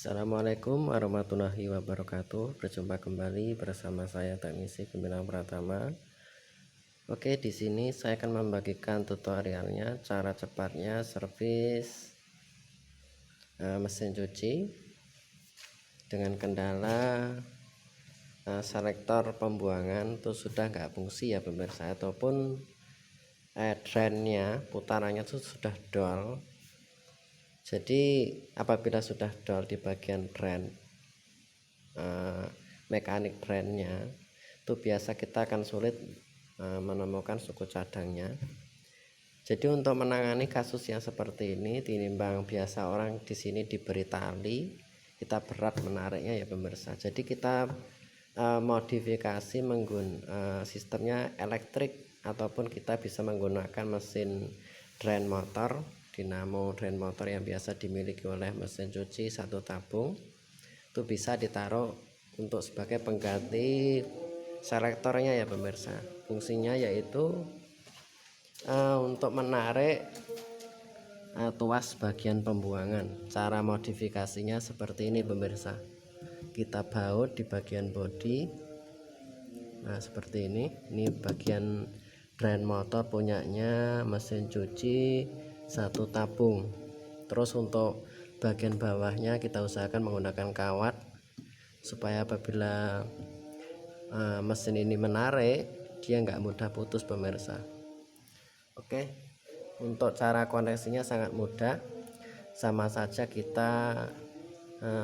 Assalamualaikum warahmatullahi wabarakatuh. Berjumpa kembali bersama saya Teknisi Gemilang Pratama. Oke, di sini saya akan membagikan tutorialnya cara cepatnya servis mesin cuci dengan kendala selektor pembuangan itu sudah nggak fungsi ya pemirsa, ataupun drainnya putarannya itu sudah dol. Jadi apabila sudah dol di bagian drain mekanik drainnya, itu biasa kita akan sulit menemukan suku cadangnya. Jadi untuk menangani kasus yang seperti ini, tinimbang biasa orang di sini diberi tali, kita berat menariknya ya pemirsa. Jadi kita modifikasi menggunakan sistemnya elektrik, ataupun kita bisa menggunakan mesin drain motor, dinamo drain motor yang biasa dimiliki oleh mesin cuci satu tabung. Itu bisa ditaruh untuk sebagai pengganti selektornya ya pemirsa. Fungsinya yaitu untuk menarik tuas bagian pembuangan. Cara modifikasinya seperti ini pemirsa. Kita baut di bagian bodi. Nah seperti ini bagian drain motor punyanya mesin cuci satu tabung. Terus untuk bagian bawahnya kita usahakan menggunakan kawat supaya apabila mesin ini menarik dia nggak mudah putus pemirsa. Oke, untuk cara koneksinya sangat mudah, sama saja kita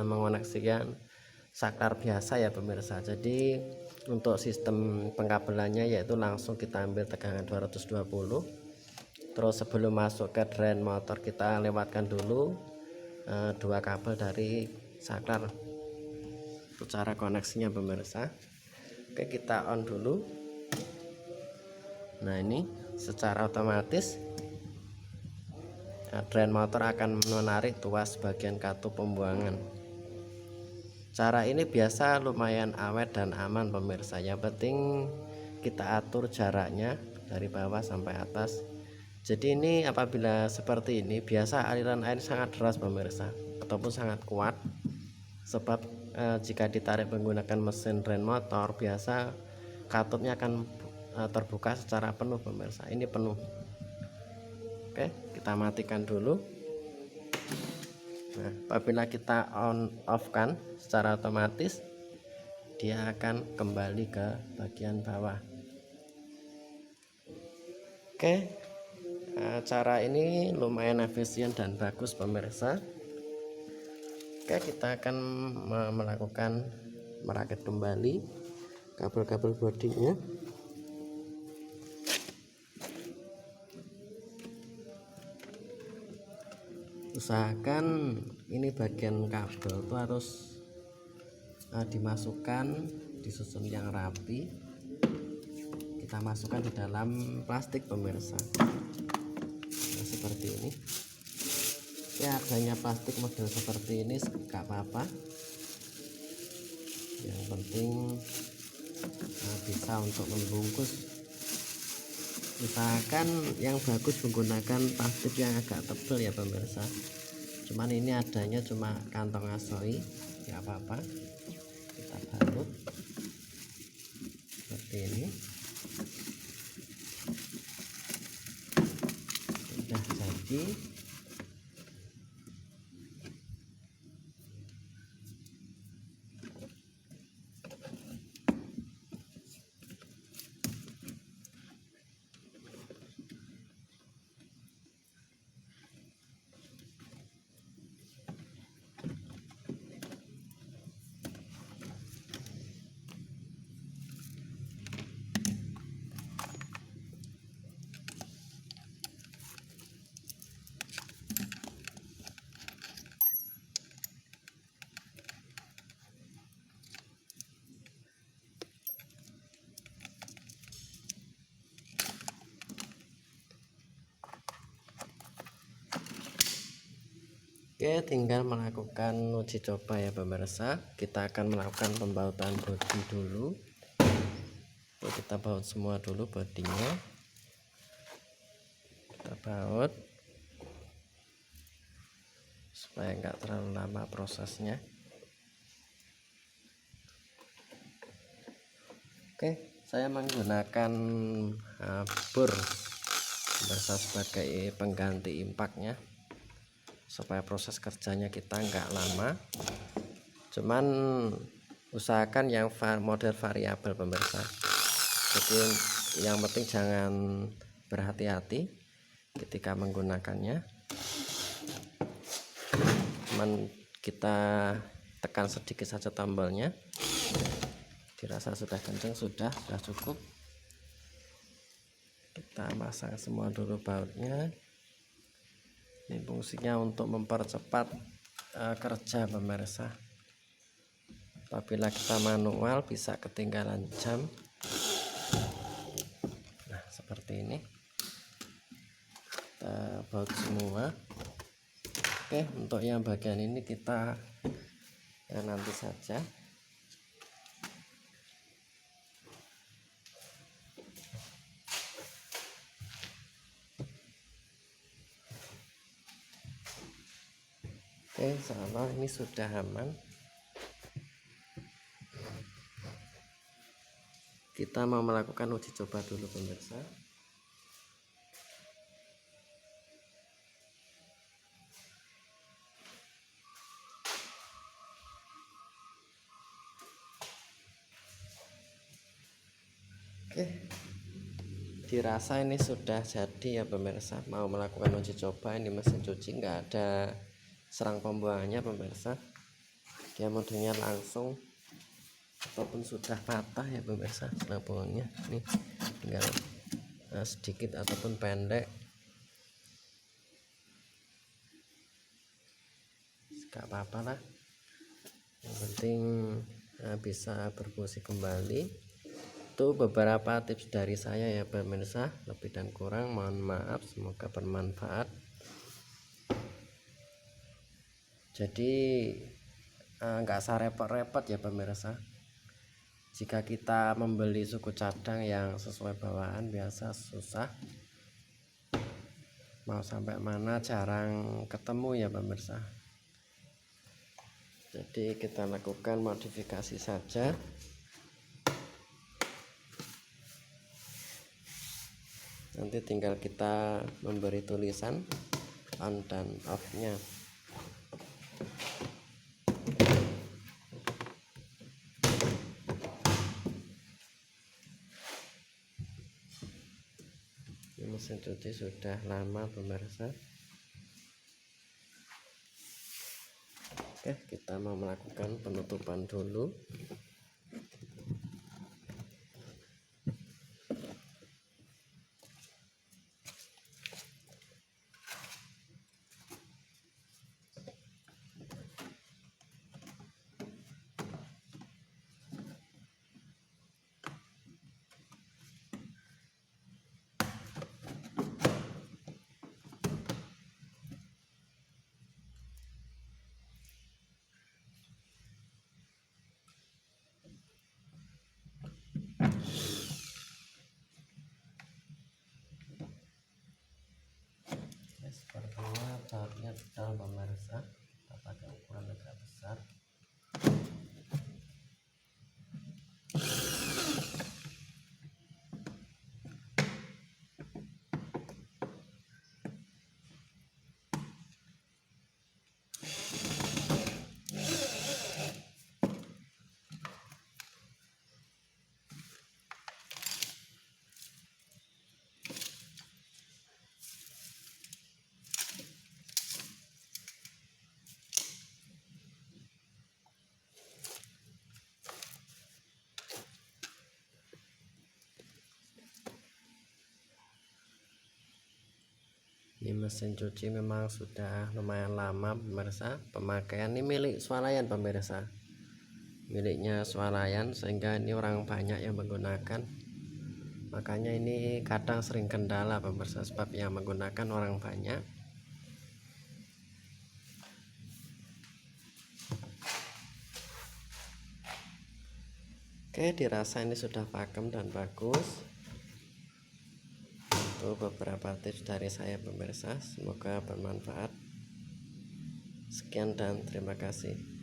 mengoneksikan saklar biasa ya pemirsa. Jadi untuk sistem pengkabelannya yaitu langsung kita ambil tegangan 220. Terus sebelum masuk ke drain motor kita lewatkan dulu dua kabel dari saklar. Itu cara koneksinya pemirsa. Oke, kita on dulu. Nah ini secara otomatis drain motor akan menarik tuas bagian katup pembuangan. Cara ini biasa lumayan awet dan aman pemirsa. Yang penting kita atur jaraknya dari bawah sampai atas. Jadi ini apabila seperti ini biasa aliran air sangat deras pemirsa, ataupun sangat kuat. Sebab jika ditarik menggunakan mesin drain motor biasa katupnya akan terbuka secara penuh pemirsa. Ini penuh. Oke, kita matikan dulu. Nah apabila kita on off kan secara otomatis dia akan kembali ke bagian bawah. Oke, cara ini lumayan efisien dan bagus pemirsa. Oke, kita akan melakukan merakit kembali kabel-kabel bodinya. Usahakan ini bagian kabel itu harus dimasukkan, disusun yang rapi. Kita masukkan di dalam plastik pemirsa. Nah, seperti ini. Ya adanya plastik model seperti ini gak apa-apa. Yang penting bisa untuk membungkus. Usahakan yang bagus menggunakan plastik yang agak tebal ya pemirsa. Cuman ini adanya cuma kantong asoi, nggak apa-apa. Kita balut seperti ini. Sudah jadi. Oke, tinggal melakukan uji coba ya pemirsa. Kita akan melakukan pembautan bodi dulu. Kita baut semua dulu bodinya. Kita baut supaya enggak terlalu lama prosesnya. Oke, saya menggunakan bor pemirsa sebagai pengganti impaknya supaya proses kerjanya kita enggak lama. Cuman usahakan yang model variabel pemirsa. Jadi yang penting jangan berhati-hati ketika menggunakannya. Cuman kita tekan sedikit saja tombolnya, dirasa sudah kencang, sudah cukup. Kita pasang semua dulu bautnya. Ini fungsinya untuk mempercepat kerja pemirsa. Apabila kita manual bisa ketinggalan jam. Nah seperti ini, kita baut semua. Oke, untuk yang bagian ini kita nanti saja. Oke, insyaallah ini sudah aman. Kita mau melakukan uji coba dulu pemirsa. Oke, dirasa ini sudah jadi ya pemirsa. Mau melakukan uji coba, ini mesin cuci nggak ada serang pembuangannya pemirsa. Dia modenya langsung ataupun sudah patah ya pemirsa serang pembuangannya. Ini tinggal sedikit ataupun pendek, nggak apa-apa lah. Yang penting bisa berfungsi kembali. Itu beberapa tips dari saya ya pemirsa. Lebih dan kurang mohon maaf, semoga bermanfaat. Jadi nggak usah repot-repot ya pemirsa. Jika kita membeli suku cadang yang sesuai bawaan biasa susah, mau sampai mana jarang ketemu ya pemirsa. Jadi kita lakukan modifikasi saja. Nanti tinggal kita memberi tulisan on dan off nya. Mesin cuci sudah lama pemirsa. Oke, kita mau melakukan penutupan dulu. Sepertinya bautnya tebal pemirsa, kita pakai ukuran agak besar. Ini mesin cuci memang sudah lumayan lama pemirsa. Pemakaian ini milik swalayan pemirsa, miliknya swalayan, sehingga ini orang banyak yang menggunakan. Makanya ini kadang sering kendala pemirsa, sebab yang menggunakan orang banyak. Oke, dirasa ini sudah pakem dan bagus. Itu beberapa tips dari saya pemirsa, semoga bermanfaat. Sekian dan terima kasih.